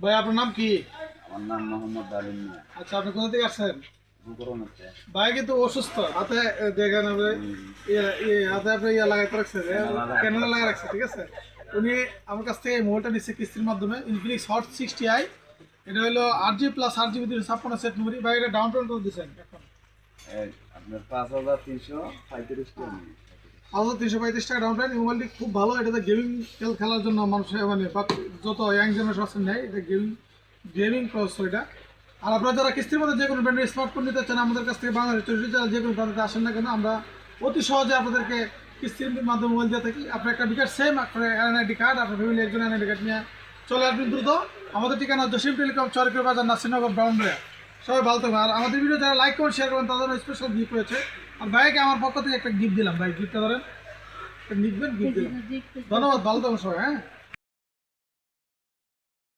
ভাই আপনার নাম কি? আমার নাম মোহাম্মদ আলিম মিয়া। আচ্ছা, আপনি কোথা থেকে আসছেন? গুগরন হচ্ছে ভাই কিন্তু অসুস্থ, হাতে দেখেন আপনি হাতে আপনি লাগাইতে রাখছে, ক্যামেরা লাগা রাখছে, ঠিক আছে? উনি আমার কাছ থেকে এই মোবাইলটা নিচ্ছে কিস্তির মাধ্যমে, ইনফিনিক্স হট 60i। এটা হলো 8GB plus 8GB 56 set memory. ভাই এটা ডাউন পেমেন্ট করে দিচ্ছেন এখন আপনার 5,335 টাকা নিয়ে। 5335 টাকা ডাউন পেমেন্ট। মোবাইলটি খুব ভালো, এটাতে গেমিং খেলার জন্য মানুষের মানে যত ইয়াং জেনারেশন আছেন নেয়, এটা গেমিং প্রসেসর এটা। আর আপনারা যারা কিস্তির মধ্যে যে কোনো ব্র্যান্ডের স্মার্টফোন নিতে চান আমাদের কাছ থেকে বাংলাদেশ 64 জেলা যে কোনো প্রান্তে আসেন না কেন, আমরা অতি সহজে আপনাদেরকে কিস্তির মাধ্যমে মোবাইল দিয়ে থাকি। আপনার একটা বিকাশ সেম, আপনার এনআইডি কার্ড, আপনার ফ্যামিলি একজন এনআইডি কার্ড নিয়ে চলে আসবেন দ্রুত। আমাদের ঠিকানা জসিম টেলিকম, চরকের বাজার, নাসিরনগর, ব্রাউনবাড়িয়া। সবাই ভালো থাকবেন। আর আমাদের ভিডিও যারা লাইক করবেন, শেয়ার করবেন, তাদের স্পেশাল গিফট রয়েছে। আর ভাইকে আমার পক্ষ থেকে একটা গিফট দিলাম। ভাই গিফটটা ধরেন, নিবেন, গিফট দিলাম। ধন্যবাদ, ভালো থাকবেন সবাই। হ্যাঁ।